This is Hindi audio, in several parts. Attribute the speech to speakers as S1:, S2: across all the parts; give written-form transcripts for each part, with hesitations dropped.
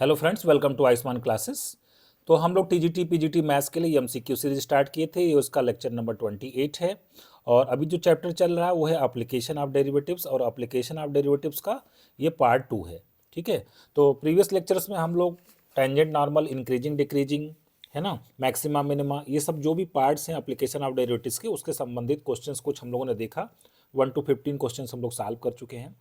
S1: Hello friends, welcome to Ayushman classes. तो हम लोग टीजीटी पीजीटी मैथ्स के लिए एमसीक्यू सीरीज स्टार्ट किए थे। ये उसका लेक्चर नंबर 28 है और अभी जो चैप्टर चल रहा है वो है एप्लीकेशन ऑफ डेरिवेटिव्स, और एप्लीकेशन ऑफ डेरिवेटिव्स का ये पार्ट 2 है। ठीक है, तो प्रीवियस लेक्चर्स में हम लोग टेंजेंट, नॉर्मल, इंक्रीजिंग, डिक्रीजिंग, है ना, मैक्सिमा, मिनिमा, ये सब जो भी पार्ट्स हैं एप्लीकेशन ऑफ डेरिवेटिव्स के, उसके संबंधित क्वेश्चंस कुछ हम लोगों ने देखा। 1 to 15 क्वेश्चंस हम लोग सॉल्व कर चुके हैं।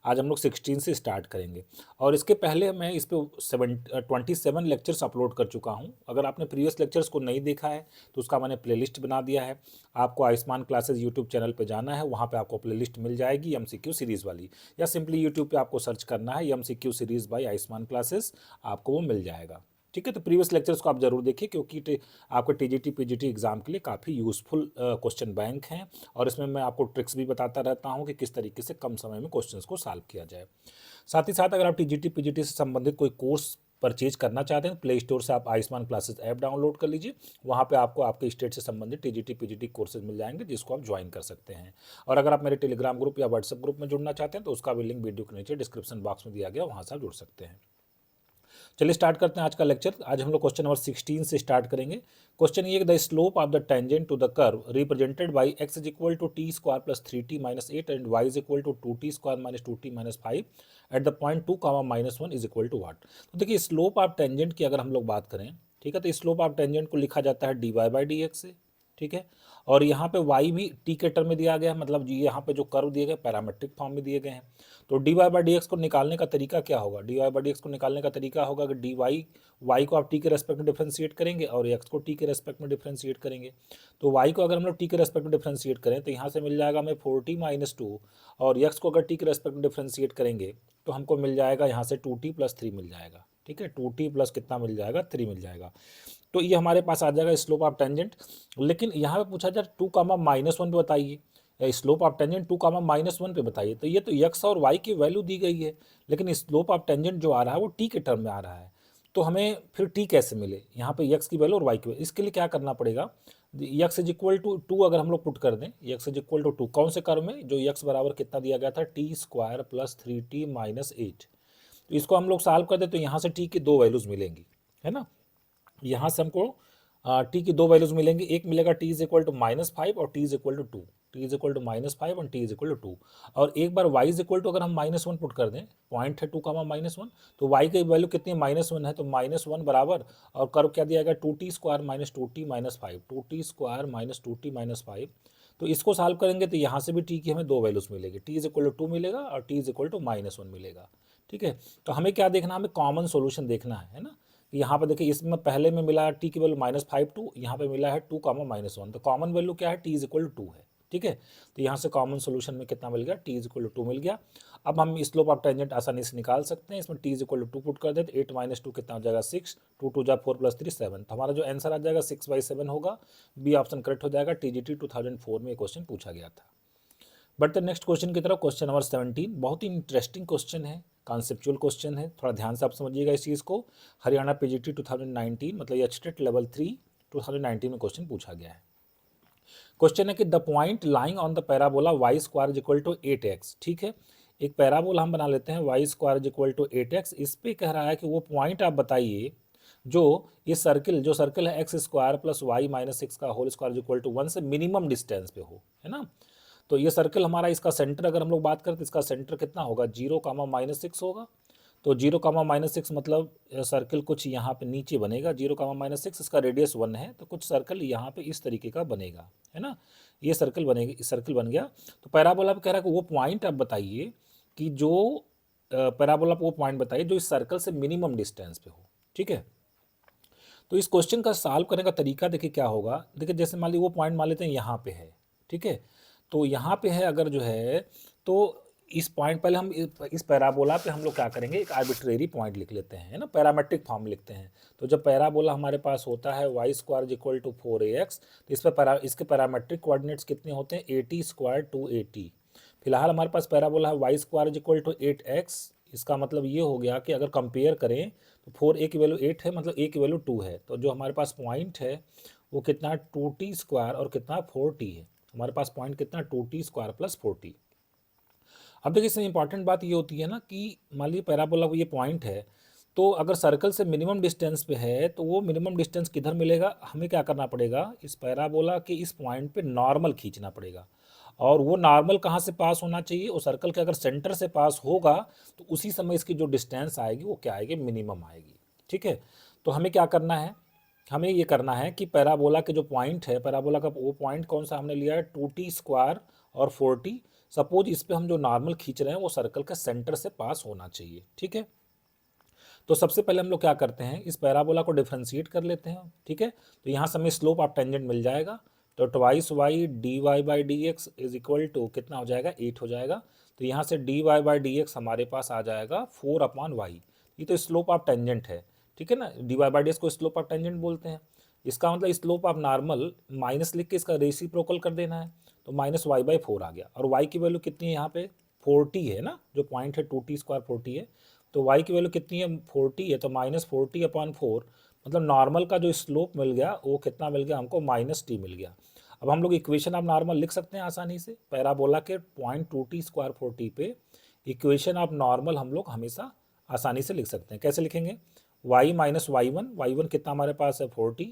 S1: आज हम लोग 16 से स्टार्ट करेंगे। और इसके पहले मैं इस पे 27 लेक्चर्स अपलोड कर चुका हूं। अगर आपने प्रीवियस लेक्चर्स को नहीं देखा है तो उसका मैंने प्लेलिस्ट बना दिया है। आपको आयुष्मान क्लासेस यूट्यूब चैनल पे जाना है, वहाँ पे आपको प्लेलिस्ट मिल जाएगी एमसीक्यू सीरीज़ वाली, या सिंपली यूट्यूब पे आपको सर्च करना है MCQ series by Ayushman classes, आपको वो मिल जाएगा। ठीक है, तो प्रीवियस लेक्चर्स को आप जरूर देखिए, क्योंकि आपके टीजीटी पीजीटी एग्जाम के लिए काफ़ी यूज़फुल क्वेश्चन बैंक हैं। और इसमें मैं आपको ट्रिक्स भी बताता रहता हूं कि किस तरीके से कम समय में क्वेश्चंस को सॉल्व किया जाए। साथ ही साथ अगर आप टीजीटी पीजीटी से संबंधित कोई कोर्स परचेज करना चाहते हैं, प्ले स्टोर से आप आयुष्मान क्लासेस ऐप डाउनलोड कर लीजिए। वहाँ पे आपको आपके स्टेट से संबंधित टीजीटी पीजीटी कोर्सेज मिल जाएंगे, जिसको आप ज्वाइन कर सकते हैं। और अगर आप मेरे टेलीग्राम ग्रुप या व्हाट्सएप ग्रुप में जुड़ना चाहते हैं तो उसका भी लिंक वीडियो के नीचे डिस्क्रिप्शन बॉक्स में दिया गया, वहाँ से आप जुड़ सकते हैं। चलिए स्टार्ट करते हैं आज का लेक्चर। आज हम लोग क्वेश्चन नंबर 16 से स्टार्ट करेंगे। क्वेश्चन ये, the slope of the tangent to the curve represented by x is equal to T square plus 3t minus 8 and y is equal to 2t square minus 2t minus 5 at the point 2 comma minus 1 is equal to what. तो देखिए, स्लोप ऑफ टेंजेंट की अगर हम लोग बात करें, ठीक है, तो स्लोप ऑफ टेंजेंट को लिखा जाता है dy बाई डी एक्स से। ठीक है, और यहाँ पे y भी t के टर्म में दिया गया है, मतलब यहाँ पे जो कर्व दिए गए पैरामेट्रिक फॉर्म में दिए गए हैं। तो d y by d x को निकालने का तरीका क्या होगा? D y by d x को निकालने का तरीका होगा कि डी वाई को आप टी के रेस्पेक्ट में डिफ्रेंशिएट करेंगे और एक्स को टी के रेस्पेक्ट में डिफ्रेंशिएट करेंगे। तो वाई को अगर हम लोग टी के रेस्पेक्ट में डिफ्रेंशिएट करें तो यहाँ से मिल जाएगा हमें 4t माइनस 2, और एक्स को अगर टी के रेस्पेक्ट में डिफ्रेंशिएट करेंगे तो हमको मिल जाएगा यहाँ से 2t प्लस 3 मिल जाएगा। ठीक है, 2t प्लस कितना मिल जाएगा? 3 मिल जाएगा। तो ये हमारे पास आ जाएगा स्लोप ऑफ टेंजेंट। लेकिन यहाँ पे पूछा जाए 2 कामा माइनस 1 पे बताइए, या slope of tangent 2 comma minus 1 पे बताइए, तो ये तो x और y की वैल्यू दी गई है, लेकिन स्लोप ऑफ टेंजेंट जो आ रहा है वो t के टर्म में आ रहा है। तो हमें फिर t कैसे मिले? यहाँ पे x की वैल्यू और y की वैल्यू, इसके लिए क्या करना पड़ेगा? x इज इक्वल टू 2 अगर हम लोग पुट कर दें, x इज इक्वल टू 2 कौन से कर्व में? जो x बराबर कितना दिया गया था? T square plus 3t minus 8। तो इसको हम लोग सॉल्व कर दें तो यहाँ से t की दो वैल्यूज मिलेंगी, है ना। यहाँ से हमको टी की दो वैल्यूज मिलेंगी। एक मिलेगा टी इज इक्वल टू -5 और t is equal to 2, t is equal to -5 और टी इज इक्वल टू 2। और एक बार वाई इज इक्वल टू अगर हम -1 पुट कर दें, पॉइंट है 2 कामा -1, तो वाई की वैल्यू कितनी? -1 है, तो -1 बराबर, और कर्व क्या दिया गया? 2t square minus 2t minus 5, 2t square minus 2t minus 5। तो इसको सॉल्व करेंगे तो यहाँ से भी टी की हमें दो वैल्यूज मिलेगी, टी इज इक्वल टू 2 मिलेगा और टी इज इक्वल टू -1 मिलेगा। ठीक है, तो हमें क्या देखना? हमें कॉमन सोल्यूशन देखना है ना। यहाँ पे देखिए, इसमें पहले में मिला है टी की वैल्यू -5 2, यहाँ पे मिला है 2 कामा -1, तो कॉमन वैल्यू क्या है? टी इज इक्वल टू 2 है। ठीक है, तो यहाँ से कॉमन सोल्यूशन में कितना मिल गया? टी इज इक्वल टू 2 मिल गया। अब हम स्लोप ऑफ टेंजेंट आसानी से निकाल सकते हैं। इसमें t is equal to 2 put कर दें तो 8 माइनस 2 कितना हो जाएगा? 6, 2 2 जा 4 प्लस 3 7। तो हमारा जो आंसर आ जाएगा 6/7 होगा। बी ऑप्शन करेक्ट हो जाएगा। टीजीटी 2004 में ये क्वेश्चन पूछा गया था। बट द नेक्स्ट क्वेश्चन की तरफ, क्वेश्चन नंबर 17, बहुत ही इंटरेस्टिंग क्वेश्चन है, कॉन्सेप्चुअल क्वेश्चन है, थोड़ा ध्यान से आप समझिएगा इस चीज़ को। हरियाणा पीजीटी 2019 मतलब ये स्टेट लेवल 3 2019 में क्वेश्चन पूछा गया है। क्वेश्चन है कि the point lying on the parabola y square is equal to 8x। ठीक है, एक पैराबोला हम बना लेते हैं, y square is equal to 8x। इस पे कह रहा है कि वो पॉइंट आप बताइए जो ये सर्किल, जो सर्किल है x square plus y minus 6 का whole square is equal to 1 से मिनिमम डिस्टेंस पे हो, है ना। तो ये सर्कल हमारा, इसका सेंटर अगर हम लोग बात करें तो इसका सेंटर कितना होगा? 0 कामा -6 होगा। तो 0 कामा -6 मतलब सर्कल कुछ यहाँ पे नीचे बनेगा। 0 कामा -6, इसका रेडियस 1 है, तो कुछ सर्कल यहाँ पे इस तरीके का बनेगा, है ना। ये सर्कल बनेगा, सर्कल बन गया। तो पैराबोला पे कह रहा है कि वो पॉइंट आप बताइए कि जो पैराबोला पे वो पॉइंट बताइए जो इस सर्कल से मिनिमम डिस्टेंस पे हो। ठीक है, तो इस क्वेश्चन का सॉल्व करने का तरीका देखिए क्या होगा। देखिए, जैसे मान लीजिए वो पॉइंट मान लेते हैं यहाँ पे है। ठीक है, तो यहाँ पे है अगर जो है, तो इस पॉइंट पहले हम इस पैराबोला पे हम लोग क्या करेंगे? एक आर्बिट्रेरी पॉइंट लिख लेते हैं, है ना, पैरामेट्रिक फॉर्म लिखते हैं। तो जब पैराबोला हमारे पास होता है y square equal to 4ax, तो इस पर इसके पैरामेट्रिक कोऑर्डिनेट्स कितने होते हैं? 80 स्क्वायर 280। फिलहाल हमारे पास पैराबोला है y square equal to 8x। इसका मतलब ये हो गया कि अगर कंपेयर करें तो 4a की वैल्यू 8 है, मतलब a की वैल्यू 2 है। तो जो हमारे पास पॉइंट है वो कितना? 2t स्क्वायर और कितना? 4t है। हमारे पास पॉइंट कितना? 2t square plus 4t। अब देखिए, इसमें इंपॉर्टेंट बात ये होती है ना कि मान लीजिए पैराबोला को ये पॉइंट है, तो अगर सर्कल से मिनिमम डिस्टेंस पे है तो वो मिनिमम डिस्टेंस किधर मिलेगा, हमें क्या करना पड़ेगा, इस पैराबोला के इस पॉइंट पे नॉर्मल खींचना पड़ेगा। और वो नॉर्मल कहाँ से पास होना चाहिए, वो सर्कल के अगर सेंटर से पास होगा तो उसी समय इसकी जो डिस्टेंस आएगी वो क्या आएगी, मिनिमम आएगी। ठीक है, तो हमें क्या करना है, हमें ये करना है कि पैराबोला के जो पॉइंट है, पैराबोला का वो पॉइंट कौन सा हमने लिया है, 2t² और 4t। सपोज इस पे हम जो नॉर्मल खींच रहे हैं वो सर्कल के सेंटर से पास होना चाहिए। ठीक है, तो सबसे पहले हम लोग क्या करते हैं, इस पैराबोला को डिफ्रेंशिएट कर लेते हैं। ठीक है, तो यहाँ से हमें स्लोप ऑफ टेंजेंट मिल जाएगा। तो twice y d y by d x is equal to कितना हो जाएगा, 8 हो जाएगा। तो यहाँ से d y by d x हमारे पास आ जाएगा 4/y। ये तो स्लोप ऑफ टेंजेंट है। ठीक है ना, d y by d x को स्लोप ऑफ टेंजेंट बोलते हैं। इसका मतलब स्लोप ऑफ नॉर्मल माइनस लिख के इसका रेसिप्रोकल कर देना है, तो -y/4 आ गया। और y की वैल्यू कितनी है यहाँ पे, 40 है ना, जो पॉइंट है 2t² 40 है। तो y की वैल्यू कितनी है, 40 है, तो -40/4 मतलब नॉर्मल का जो स्लोप मिल गया वो कितना मिल गया हमको, -t मिल गया। अब हम लोग इक्वेशन ऑफ नॉर्मल लिख सकते हैं आसानी से, पैराबोला के पॉइंट 2t² 40 पे इक्वेशन ऑफ नॉर्मल हम लोग हमेशा आसानी से लिख सकते हैं। कैसे लिखेंगे, y - y1 कितना हमारे पास है 40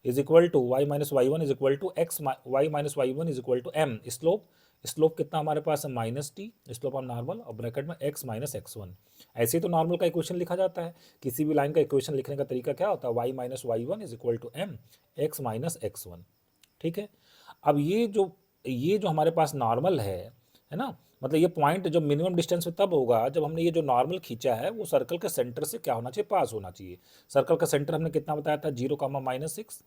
S1: is equal to y - y1 is equal to x y - y1 is equal to m slope कितना हमारे पास है -t, स्लोप ऑफ नॉर्मल, और ब्रैकेट में x - x1। ऐसे ही तो नॉर्मल का इक्वेशन लिखा जाता है, किसी भी लाइन का इक्वेशन लिखने का तरीका क्या होता है, y - y1 is equal to m x - x1। ठीक है, अब ये जो हमारे पास नॉर्मल है ना, मतलब ये पॉइंट जो मिनिमम डिस्टेंस पे तब होगा जब हमने ये जो नॉर्मल खींचा है वो सर्कल के सेंटर से क्या होना चाहिए, पास होना चाहिए। सर्कल का सेंटर हमने कितना बताया था, 0, -6।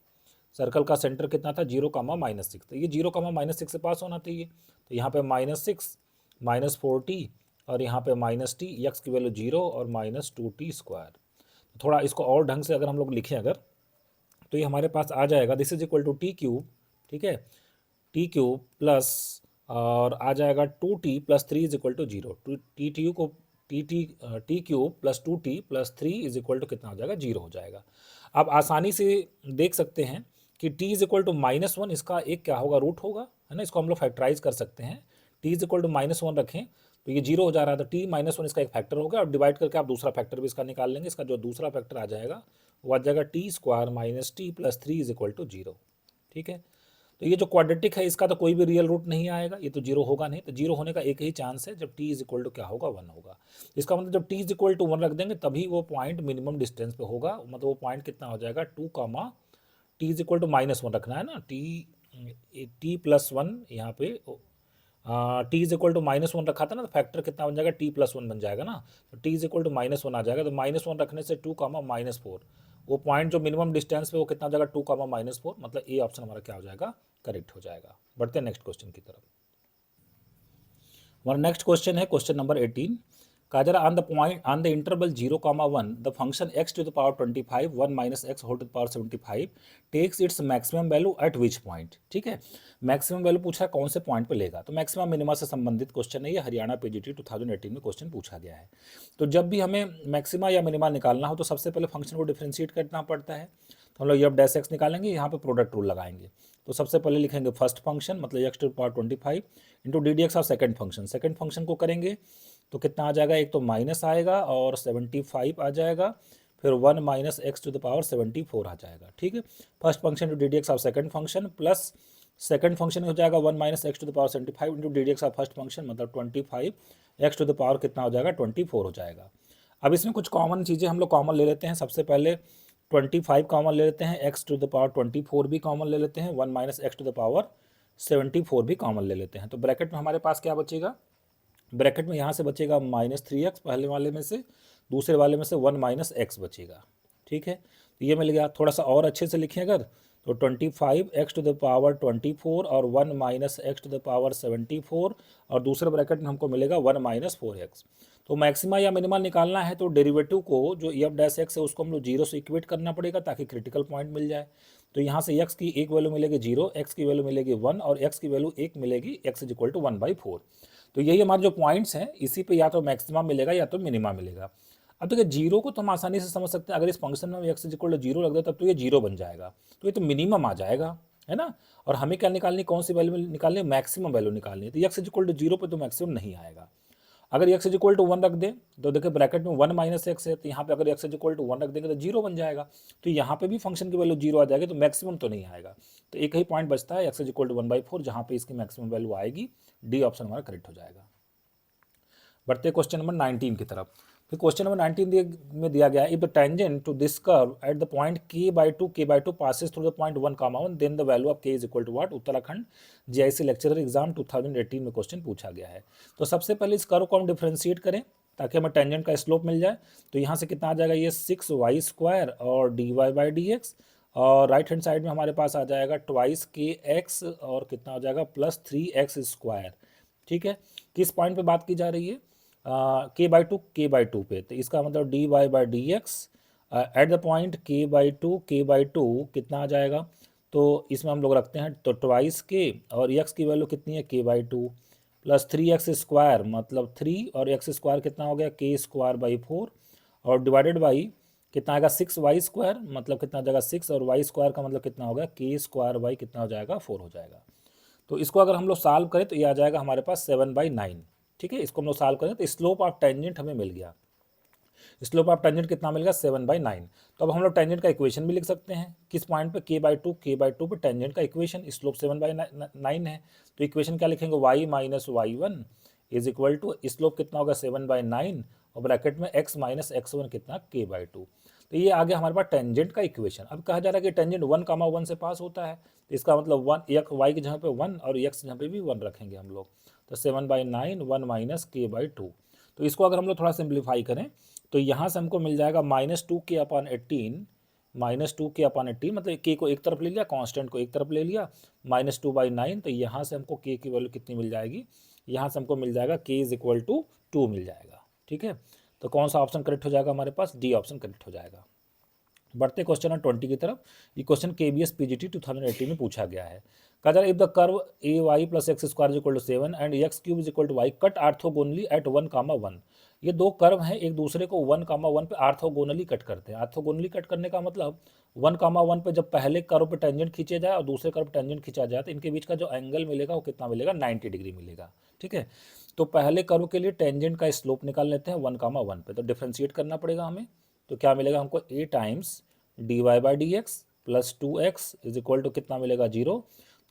S1: सर्कल का सेंटर कितना था, 0, -6। तो ये 0, -6 से पास होना चाहिए। तो यहाँ पे -6 -40 और यहाँ पे -t, x की वैल्यू 0 और -2t²। थोड़ा इसको और ढंग से अगर हम लोग लिखें अगर, तो ये हमारे पास आ जाएगा, this is equal to t³। ठीक है, t³ प्लस और आ जाएगा 2t + 3 is equal to 0। t³ plus 2t + 3 is equal to कितना हो जाएगा, 0 हो जाएगा। आप आसानी से देख सकते हैं कि t इज इक्वल टू -1 इसका एक क्या होगा, रूट होगा, है ना। इसको हम लोग फैक्टराइज कर सकते हैं, t इज इक्वल टू -1 रखें तो ये 0 हो जा रहा था, t - 1 इसका एक फैक्टर होगा, और डिवाइड करके आप दूसरा फैक्टर भी इसका निकाल लेंगे। इसका जो दूसरा फैक्टर आ जाएगा वो आ जाएगा t² - t + 3 is equal to 0। ठीक है, तो ये जो क्वाड्रेटिक है इसका तो कोई भी रियल रूट नहीं आएगा, ये तो 0 होगा नहीं। तो 0 होने का एक ही चांस है, जब t इज इक्वल टू क्या होगा, 1 होगा। इसका मतलब जब t इज इक्वल टू 1 रख देंगे तभी वो पॉइंट मिनिमम डिस्टेंस पे होगा, मतलब वो पॉइंट कितना हो जाएगा, 2, t इज इक्वल टू -1 रखना है ना, t + 1 यहाँ पे t इज इक्वल टू -1 रखा था ना, तो फैक्टर कितना बन जाएगा, t + 1 बन जाएगा ना। तो t इज इक्वल टू -1 आ जाएगा, तो -1 रखने से 2, -4 वो पॉइंट जो मिनिमम डिस्टेंस पे वो कितना हो जाएगा, 2, -4। मतलब ए ऑप्शन हमारा क्या हो जाएगा, करेक्ट हो जाएगा। बढ़ते हैं नेक्स्ट क्वेश्चन की तरफ। हमारा नेक्स्ट क्वेश्चन है क्वेश्चन नंबर 18 का, जरा on the interval 0, 1 the function x⁻25 1 - x⁻75 takes its maximum value at which point. ठीक है, मैक्सिमम वैल्यू पूछा है कौन से पॉइंट पे लेगा, तो मैक्सिमम मिनिमा से संबंधित क्वेश्चन है ये, हरियाणा पीजीटी 2018 में क्वेश्चन पूछा गया है। तो जब भी हमें मैक्सिमा या मिनिमा निकालना हो तो सबसे पहले फंक्शन को डिफ्रेंशिएट करना पड़ता है। तो हम लोग f' निकालेंगे, यहाँ पे प्रोडक्ट रूल लगाएंगे। तो सबसे पहले लिखेंगे फर्स्ट फंक्शन मतलब x⁻25 into ddx of second function को करेंगे तो कितना आ जाएगा, एक तो माइनस आएगा और 75 आ जाएगा, फिर 1 - x⁻74 आ जाएगा। ठीक है, first function into ddx of second function plus second function हो जाएगा 1 - x⁻75 into ddx of first function मतलब 25 x⁻ कितना हो जाएगा, 24 हो जाएगा। अब इसमें कुछ कॉमन चीज़ें हम लोग कॉमन ले लेते हैं। सबसे पहले 25 कॉमन ले लेते हैं, x⁻24 भी कॉमन ले लेते हैं, 1 - x⁻74 भी कॉमन ले लेते हैं। तो ब्रैकेट में हमारे पास क्या बचेगा, ब्रैकेट में यहाँ से बचेगा -3x पहले वाले में से, दूसरे वाले में से 1 - x बचेगा। ठीक है, तो ये मिल गया। थोड़ा सा और अच्छे से लिखें अगर, तो 25 x⁻24 और 1 - x⁻74 और दूसरे ब्रैकेट में हमको मिलेगा 1 - 4x। तो मैक्सिमा या मिनिमा निकालना है तो डेरिवेटिव को जो f' है उसको हम लोग 0 से इक्वेट करना पड़ेगा ताकि क्रिटिकल पॉइंट मिल जाए। तो यहाँ से x की एक वैल्यू मिलेगी 0, x की वैल्यू मिलेगी 1 और x की वैल्यू 1 मिलेगी, x इज इक्वल टू 1/4। तो यही हमारे जो पॉइंट्स हैं इसी पे या तो मैक्सिमा मिलेगा या तो मिनिमा मिलेगा। अब देखिए 0 को तो हम आसानी से समझ सकते हैं, अगर इस फंक्शन में x इज इक्वल टू 0 रख दे तब तो ये 0 बन जाएगा, तो ये तो मिनिमम आ जाएगा, है ना। और हमें क्या निकालनी, कौन सी वैल्यू निकालनी है, मैक्सिमम वैल्यू निकालनी है। तो x इज इक्वल टू 0 पर तो मैक्सिमम नहीं आएगा। अगर x इज इक्वल टू 1 रख दें तो देखिए ब्रैकेट में 1 माइनस एक्स है, तो यहाँ पे अगर x इज इक्वल टू 1 रख देंगे तो 0 बन जाएगा, तो यहाँ पे भी फंक्शन की वैल्यू 0 आ जाएगी, तो मैक्सिमम तो नहीं आएगा। तो एक ही पॉइंट बचता है x इज इक्वल टू 1/4, जहाँ पे इसकी मैक्सिमम वैल्यू आएगी, डी ऑप्शन हमारा करेक्ट हो जाएगा। बढ़ते क्वेश्चन नंबर 19 की तरफ। फिर क्वेश्चन नंबर 19 में दिया गया, if the tangent to this curve at the point k/2 passes through the point 1,1 then the value of k is equal to what. Uttarakhand GIC lecturer exam 2018 में क्वेश्चन पूछा गया है। तो सबसे पहले इस कर्व को हम डिफ्रेंशिएट करें ताकि हमें टेंजेंट का स्लोप मिल जाए। तो यहाँ से कितना आ जाएगा, ये 6y² और dy/dx, और राइट हैंड साइड में हमारे पास आ जाएगा ट्वाइस kx और कितना हो जाएगा +3x²। ठीक है, किस पॉइंट पे बात की जा रही है, k/2 पे, तो इसका मतलब dy/dx at the point k/2 कितना आ जाएगा, तो इसमें हम लोग रखते हैं तो ट्वाइस k और x की वैल्यू कितनी है k/2 +3x² मतलब 3 और x² कितना हो गया k²/4 और डिवाइडेड बाई कितना आएगा 6y² मतलब कितना हो जाएगा 6 और y² का मतलब कितना होगा k² कितना हो जाएगा 4 हो जाएगा। तो इसको अगर हम लोग सॉल्व करें तो ये आ जाएगा हमारे पास 7/9। ठीक है, इसको हम लोग सॉल्व करें तो स्लोप ऑफ टेंजेंट हमें मिल गया। स्लोप ऑफ टेंजेंट कितना मिल गया 7/9। तो अब हम लोग टेंजेंट का इक्वेशन भी लिख सकते हैं, किस पॉइंट पे k/2 पे टेंजेंट का इक्वेशन, स्लोप 7/9 है, तो इक्वेशन क्या लिखेंगे y minus y1 is equal to slope कितना होगा 7/9 और ब्रैकेट में x माइनस x1 कितना k/2। तो ये आ गया हमारे पास टेंजेंट का इक्वेशन। अब कहा जा रहा है कि टेंजेंट 1,1 से पास होता है, तो इसका मतलब 1 y की जगह पे 1 और x की जगह पे भी 1 रखेंगे हम लोग, तो 7/9 1 माइनस k/2। तो इसको अगर हम लोग थोड़ा सिंप्लीफाई करें तो यहाँ से हमको मिल जाएगा -2k/18 -2k/18 मतलब k को एक तरफ ले लिया, कांस्टेंट को एक तरफ ले लिया, -2/9, तो यहाँ से हमको k की वैल्यू कितनी मिल जाएगी, यहाँ से हमको मिल जाएगा k इज इक्वल टू 2 मिल जाएगा। ठीक है, तो कौन सा ऑप्शन करेक्ट हो जाएगा हमारे पास, डी ऑप्शन करेक्ट हो जाएगा। बढ़ते क्वेश्चन नंबर 20 की तरफ। ये क्वेश्चन KBS PGT 2018 में पूछा गया है। कहा जा रहा है if the curve ay + x² is equal to 7 and x³ is equal to y cut orthogonally at 1,1। ये दो कर्व हैं, एक दूसरे को 1,1 पे आर्थोगोनली कट करते हैं। आर्थोगोनली कट करने का मतलब 1,1 पे जब पहले कर्व पे टेंजेंट खींचे जाए और दूसरे कर्व पे टेंजेंट खींचा जाए तो इनके बीच का जो एंगल मिलेगा वो कितना मिलेगा 90 डिग्री मिलेगा। ठीक है, तो पहले कर्व के लिए टेंजेंट का स्लोप निकाल लेते हैं 1,1 पे, तो डिफ्रेंशिएट करना पड़ेगा हमें। तो क्या मिलेगा हमको a times dy/dx plus 2x is equal to कितना मिलेगा 0।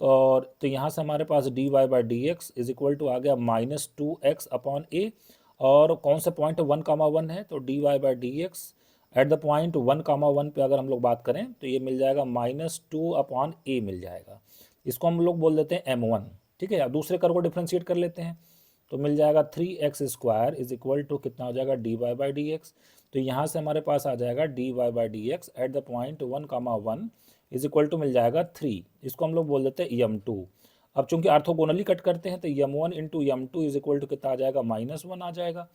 S1: तो यहाँ से हमारे पास dy/dx इज इक्वल टू आ गया -2x/a, और कौन सा पॉइंट 1,1 है, तो dy/dx एट द पॉइंट 1,1 पे अगर हम लोग बात करें तो ये मिल जाएगा -2/a मिल जाएगा। इसको हम लोग बोल देते हैं m1। ठीक है, अब दूसरे कर्व को डिफ्रेंशिएट कर लेते हैं तो मिल जाएगा 3x² इज इक्वल टू कितना हो जाएगा dy/dx। तो यहाँ से हमारे पास आ जाएगा dy/dx at the point 1,1 is equal to मिल जाएगा 3, इसको हम लोग बोल देते हैं m2। अब चूंकि आर्थोगोनली कट करते हैं तो m1 into m2 is equal to कितना आ जाएगा -1 आ जाएगा।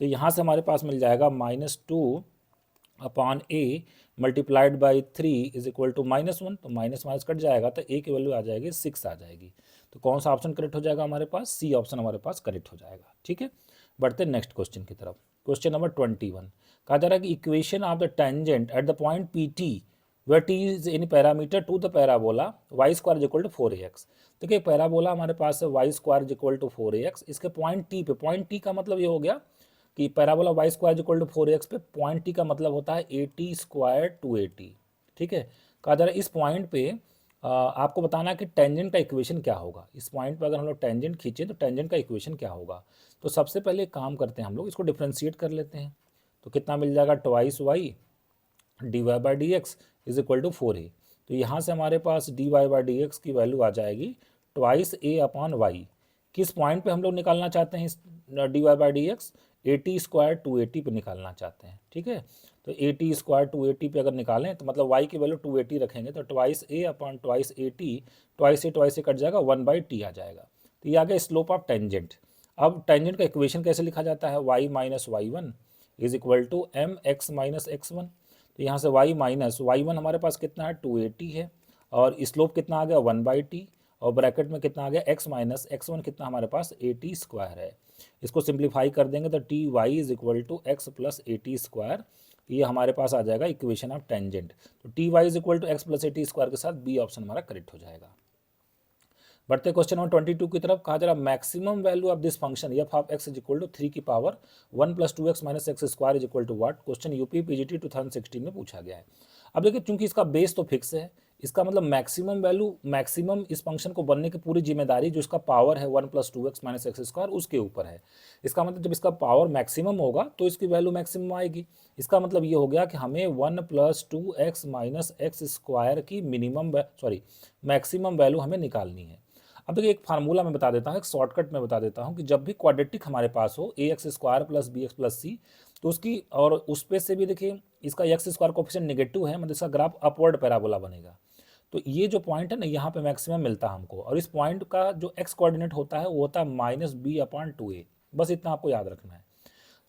S1: तो यहाँ से हमारे पास मिल जाएगा -2/a multiplied by 3 is equal to -1, तो माइनस माइनस कट जाएगा तो a की वैल्यू आ जाएगी 6 आ जाएगी। तो कौन सा ऑप्शन करेक्ट हो जाएगा हमारे पास, सी ऑप्शन हमारे पास करेक्ट हो जाएगा। ठीक है, बढ़ते नेक्स्ट क्वेश्चन की तरफ। क्वेश्चन नंबर 21 कहा जा रहा है कि equation of the tangent at the point PT where t is any parameter to the parabola y² is equal to 4ax। देखिए पैराबोला हमारे पास है y² is equal to 4ax, इसके पॉइंट t पे, पॉइंट t का मतलब ये हो गया कि parabola y² is equal to 4ax पे पॉइंट t का मतलब होता है 80² 280। ठीक है, कहा जा रहा है इस पॉइंट पे आपको बताना है कि टेंजेंट का इक्वेशन क्या होगा। इस पॉइंट पर अगर हम लोग टेंजेंट खींचें तो टेंजेंट का इक्वेशन क्या होगा। तो सबसे पहले एक काम करते हैं, हम लोग इसको डिफ्रेंशिएट कर लेते हैं। तो कितना मिल जाएगा twice y dy/dx is equal to 4a। तो यहाँ से हमारे पास dy/dx की वैल्यू आ जाएगी ट्वाइस a/y। किस पॉइंट पे हम लोग निकालना चाहते हैं इस dy/dx, 80² 280 पे निकालना चाहते हैं। ठीक है, तो 80² 280 पे अगर निकालें तो मतलब y की वैल्यू 280 रखेंगे तो ट्वाइस a/ट्वाइस 80, ट्वाइस से कट जाएगा 1/t आ जाएगा। तो ये आ गया स्लोप ऑफ टेंजेंट। अब टेंजेंट का इक्वेशन कैसे लिखा जाता है, y minus y1 is equal to mx minus x1। तो यहाँ से y माइनस y1 हमारे पास कितना है 280 है, और स्लोप कितना आ गया 1/t, और ब्रैकेट में कितना आ गया x माइनस x1 कितना हमारे पास 80² है। इसको सिंप्लीफाई कर देंगे तो t y is equal to x plus 80², ये हमारे पास आ जाएगा इक्वेशन ऑफ टेंजेंट। तो t y is equal to x plus 80² के साथ बी ऑप्शन हमारा करेक्ट हो जाएगा। बढ़ते क्वेश्चन नंबर 22 की तरफ। कहा जरा maximum value of this function f of x is equal to 3 की power 1 + 2x - x square is equal to what. Question UP PGT 2016 में पूछा गया है। अब देखिए चूंकि इसका बेस तो फिक्स है, इसका मतलब मैक्सिमम वैल्यू, मैक्सिमम इस फंक्शन को बनने की पूरी जिम्मेदारी जो इसका पावर है 1 + 2x - x स्क्वायर उसके ऊपर है। इसका मतलब जब इसका पावर मैक्सिमम होगा तो इसकी वैल्यू मैक्सिमम आएगी। इसका मतलब ये हो गया कि हमें 1 + 2x - x स्क्वायर की मैक्सिमम वैल्यू हमें निकालनी है। अब देखिए एक फार्मूला मैं बता देता हूँ, एक शॉर्टकट में बता देता हूँ कि जब भी क्वाड्रेटिक हमारे पास हो ax² + bx + c, तो उसकी और उस पे से भी देखिए इसका x² कोफिशिएंट नेगेटिव है, मतलब इसका ग्राफ अपवर्ड पैराबोला बनेगा। तो ये जो पॉइंट है ना, यहाँ पे मैक्सिमम मिलता है हमको, और इस पॉइंट का जो x कोऑर्डिनेट होता है वो होता है -b/2a। बस इतना आपको याद रखना है।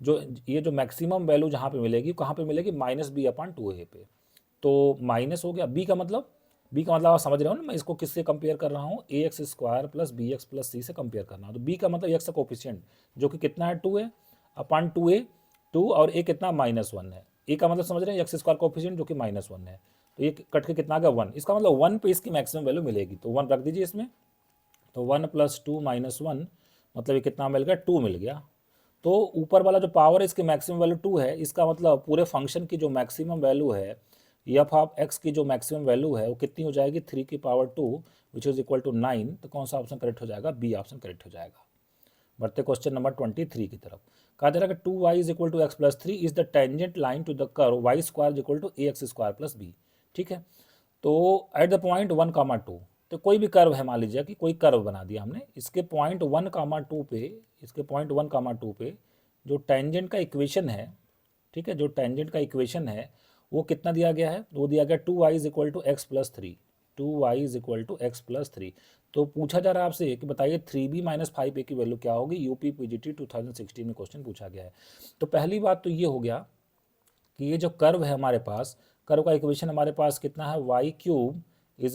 S1: जो ये जो मैक्सिमम वैल्यू जहाँ पे मिलेगी, कहाँ पे मिलेगी, -b/2a पे। तो माइनस हो गया, b का मतलब आप समझ रहे हो ना, मैं इसको किससे कंपेयर कर रहा हूँ, ax² + bx + c से कंपेयर कर रहा हूँ। तो b का मतलब x का कोफिशिएंट जो कि कितना है 2a/2a, 2 और a कितना -1 है। a का मतलब समझ रहे हैं, x² कोफिशिएंट जो कि -1 है। तो ये कट के कितना आ गया 1। इसका मतलब 1 पे इसकी मैक्सिमम वैल्यू मिलेगी, तो 1 रख दीजिए इसमें। तो 1 + 2 - 1 मतलब ये कितना मिल गया, 2 मिल गया। तो ऊपर वाला जो पावर है इसकी मैक्सिमम वैल्यू 2 है। इसका मतलब पूरे फंक्शन की जो मैक्सिमम वैल्यू है एफ ऑफ एक्स की जो मैक्सिमम वैल्यू है वो कितनी हो जाएगी, 3 की power 2 which is equal to 9। तो कौन सा ऑप्शन करेक्ट हो जाएगा, बी ऑप्शन करेक्ट हो जाएगा। बढ़ते क्वेश्चन नंबर 23 की तरफ। कहा जा रहा है कि 2y = x + 3 is the tangent line to the curve y² = ax² + b। ठीक है, तो एट द पॉइंट 1, 2, तो कोई भी कर्व है, मान लीजिए कि कोई कर्व बना दिया हमने, इसके पॉइंट 1, 2 पे जो टेंजेंट का इक्वेशन है, ठीक है, जो टेंजेंट का इक्वेशन है वो कितना दिया गया है, वो दिया गया 2y = x + 3, 2y = x + 3। तो पूछा जा रहा है आपसे कि बताइए 3b - 5a की वैल्यू क्या होगी। यूपी पीजीटी 2016 में क्वेश्चन पूछा गया है। तो पहली बात तो ये हो गया कि ये जो कर्व है हमारे पास, कर्व का इक्वेशन हमारे पास कितना है, y³ =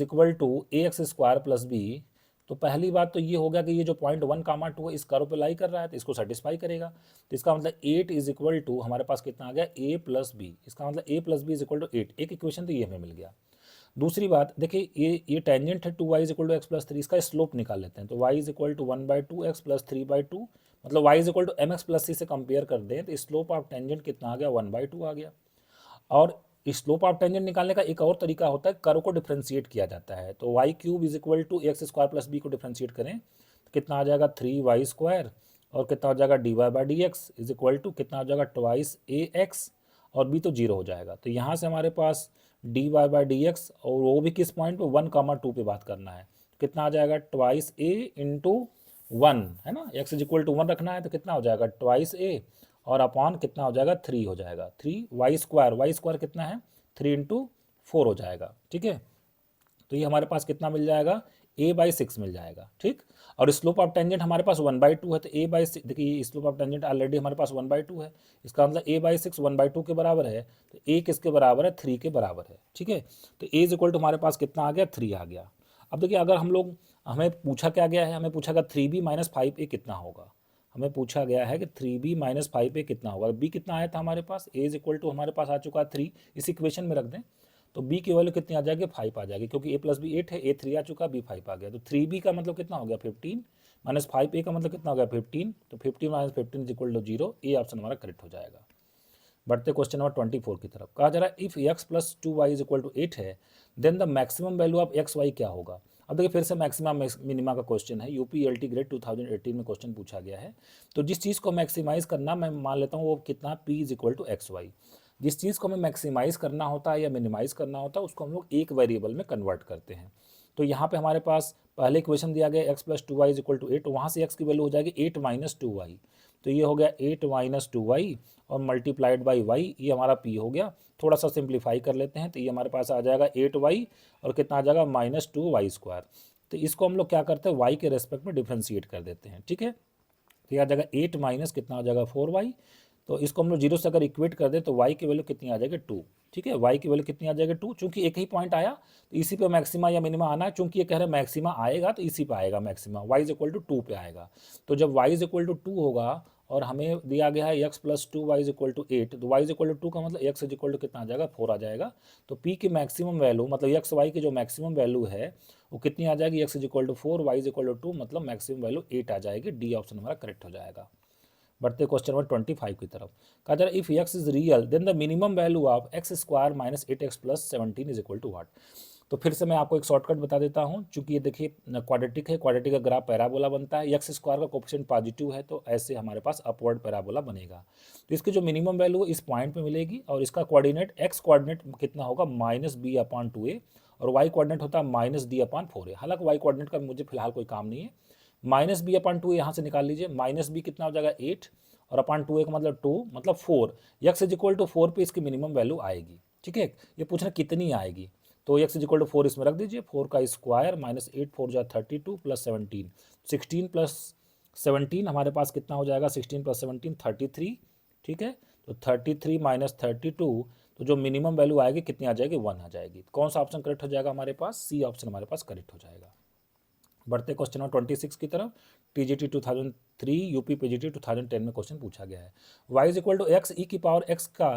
S1: ax² + b। तो पहली बात तो ये हो गया कि ये जो पॉइंट 1, 2 है इस कर्व पे लाई कर रहा है, तो इसको सेटिस्फाई करेगा। तो इसका मतलब 8 = हमारे पास कितना आ गया, a + b। इसका मतलब a + b = 8। एक इक्वेशन तो ये हमें मिल गया। दूसरी बात देखिए, ये टेंजेंट है 2y = x + 3, इसका स्लोप निकाल लेते हैं। तो y = 1/2x + 3/2, मतलब y = mx + c से कंपेयर कर दें तो स्लोप ऑफ टेंजेंट कितना आ गया, 1/2 आ गया। और स्लोप ऑफ टेंजेंट निकालने का एक और तरीका होता है, कर्व को डिफ्रेंशिएट किया जाता है। तो y³ = ax² + b को डिफ्रेंशिएट करें तो कितना आ जाएगा, 3y², और कितना हो जाएगा, dy/dx = कितना हो जाएगा, 2ax, और b तो 0 हो जाएगा। तो यहाँ से हमारे पास dy/dx, और वो भी किस पॉइंट पे, 1, 2 पे बात करना है। कितना आ जाएगा, 2a × 1 है ना, x = 1 रखना है, तो कितना हो जाएगा 2a, और अपॉन कितना हो जाएगा, 3 हो जाएगा। 3y² कितना है, 3 × 4 हो जाएगा। ठीक है, तो ये हमारे पास कितना मिल जाएगा, a/6 मिल जाएगा। ठीक, और स्लोप ऑफ टेंजेंट हमारे पास 1/2 है, तो a/6, देखिए स्लोप ऑफ टेंजेंट ऑलरेडी हमारे पास 1/2 है। इसका मतलब a/6 1/2 के बराबर है, तो a किसके बराबर है, 3 के बराबर है। ठीक है, तो a = हमारे पास कितना आ गया, 3 आ गया। अब देखिए अगर हमें पूछा क्या गया है, हमें पूछा गया 3b - 5a कितना होगा। हमें पूछा गया है कि 3b - 5a कितना होगा। b कितना आया था हमारे पास, a = हमारे पास आ चुका है 3, इस इक्वेशन में रख दें तो b की वैल्यू कितनी आ जाएगी, 5 आ जाएगी, क्योंकि a + b 8 है, a 3 आ चुका, b 5 आ गया। तो 3b का मतलब कितना हो गया, 15, - 5a का मतलब कितना हो गया, 15। तो 15 - 15 = 0, ए ऑप्शन हमारा करेक्ट हो जाएगा। बढ़ते क्वेश्चन नंबर 24 की तरफ। कहा जा रहा है इफ x + 2y = 8 है then the maximum value of x y क्या होगा। अब देखिए फिर से मैक्सिमम मिनिमा का क्वेश्चन है, यूपी एलटी ग्रेड 2018 में क्वेश्चन पूछा गया है। तो जिस चीज़ को मैक्सिमाइज करना, मैं मान लेता हूँ वो कितना, p = xy। जिस चीज़ को हमें मैक्सिमाइज करना होता है या मिनिमाइज करना होता है उसको हम लोग एक वेरिएबल में कन्वर्ट करते हैं। तो यहाँ पे हमारे पास पहले इक्वेशन दिया गया x + 2y = 8, वहाँ से x की वैल्यू हो जाएगी 8 - 2y। तो ये हो गया 8 - 2y और मल्टीप्लाइड बाई y, ये हमारा p हो गया। थोड़ा सा सिंप्लीफाई कर लेते हैं तो ये हमारे पास आ जाएगा 8y और कितना आ जाएगा, -2y²। तो इसको हम लोग क्या करते हैं, y के रेस्पेक्ट में डिफ्रेंशिएट कर देते हैं। ठीक है, तो ये आ जाएगा 8 माइनस कितना आ जाएगा, 4y। तो इसको हम लोग 0 से अगर इक्वेट कर दें तो y की वैल्यू कितनी आ जाएगी, 2। ठीक है, y की वैल्यू कितनी आ जाएगी, 2। चूंकि एक ही पॉइंट आया तो इसी पे मैक्सिमा या मिनिमा आना है। चूंकि ये कह रहे हैं मैक्सिमा आएगा तो इसी पे आएगा मैक्सिमा, y = 2 पे आएगा। तो जब y = 2 होगा और हमें दिया गया है x plus 2 y is equal to 8, तो y इज इक्वल टू 2 का मतलब x इज इक्वल टू कितना आ जाएगा 4 आ जाएगा। तो p की मैक्सिमम वैल्यू मतलब x y की जो मैक्सिमम वैल्यू है वो कितनी आ जाएगी, x is equal to 4 y is equal to 2 मतलब मैक्सिमम वैल्यू 8 आ जाएगी। डी ऑप्शन हमारा करेक्ट हो जाएगा। बढ़ते क्वेश्चन नंबर 25 की तरफ। कहा जा रहा है if x is real then the minimum value of x square minus 8x plus 17 is equal to what. तो फिर से मैं आपको एक शॉर्टकट बता देता हूँ, चूंकि ये देखिए क्वाड्रेटिक है, क्वाड्रेटिक का ग्राफ पैराबोला बनता है, एक्स स्क्वायर का कोफिशिएंट पॉजिटिव है तो ऐसे हमारे पास अपवर्ड पैराबोला बनेगा। तो इसकी जो मिनिमम वैल्यू इस पॉइंट पे मिलेगी और इसका कोऑर्डिनेट एक्स कोऑर्डिनेट कितना होगा माइनस बी अपॉन 2a और वाई कोऑर्डिनेट होता है माइनस डी अपॉन 4a। हालांकि वाई कोऑर्डिनेट का मुझे फिलहाल कोई काम नहीं है। माइनस बी अपॉन 2a यहाँ से निकाल लीजिए, माइनस बी कितना हो जाएगा 8 और अपॉन 2a का मतलब 2 मतलब 4। एक्स इज इक्वल टू 4 पे इसकी मिनिमम वैल्यू आएगी। ठीक है, ये पूछना कितनी आएगी, तो x इज इक्वल टू 4 इसमें रख दीजिए, 4 का स्क्वायर माइनस 8 4 जा 32 प्लस 17, 16 प्लस 17 हमारे पास कितना हो जाएगा, 16 प्लस 17 33। ठीक है, तो 33 माइनस 32 तो जो मिनिमम वैल्यू आएगी कितनी आ जाएगी 1 आ जाएगी। कौन सा ऑप्शन करेक्ट हो जाएगा हमारे पास, सी ऑप्शन हमारे पास करेक्ट हो जाएगा। बढ़ते क्वेश्चन नंबर 26 की तरफ। टीजीटी 2003 यूपी पीजीटी 2010 में क्वेश्चन पूछा गया है। y is equal to x e की पावर x का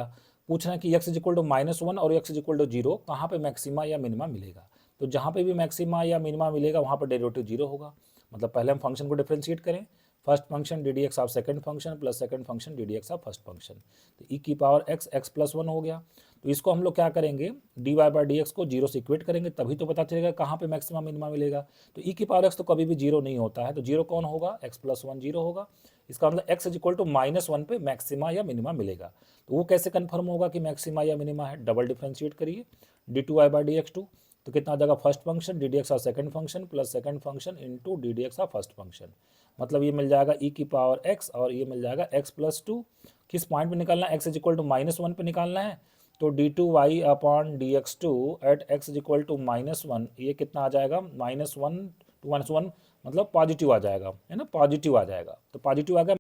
S1: पूछना है कि x इज इक्वल टू -1 और x इज इक्वल टू 0 कहाँ पे मैक्सिमा या मिनिमा मिलेगा। तो जहाँ पे भी मैक्सिमा या मिनिमा मिलेगा वहाँ पर डेरिवेटिव 0 होगा। मतलब पहले हम फंक्शन को डिफरेंशिएट करें, first function d d x of second function plus second function d d x of first function, तो ई की पावर एक्स एक्स प्लस 1 हो गया। तो इसको हम लोग क्या करेंगे, d y by d x को 0 से इक्वेट करेंगे तभी तो पता चलेगा कहाँ पे मैक्सिमा मिनिमा मिलेगा। तो ई की पावर एक्स तो कभी भी 0 नहीं होता है, तो 0 कौन होगा, एक्स प्लस 1 0 होगा। इसका मतलब एक्स इज इक्वल टू -1 पे मैक्सिमा या मिनिमा मिलेगा। तो वो कैसे कन्फर्म होगा कि मैक्सिमा या मिनिमा है, डबल डिफ्रेंशिएट करिए, d two y by d x 2 तो कितना आ जाएगा first function d d x of second function plus second function into d d x of first function. मतलब ये मिल जाएगा ई की पावर एक्स और ये मिल जाएगा एक्स प्लस 2। किस पॉइंट पे निकालना है, एक्स इज इक्वल टू -1 पे निकालना है, तो d two y upon d x 2 at x is equal to -1 ये कितना आ जाएगा -1 to -1 मतलब पॉजिटिव आ जाएगा, है ना, पॉजिटिव आ जाएगा। तो पॉजिटिव आ गया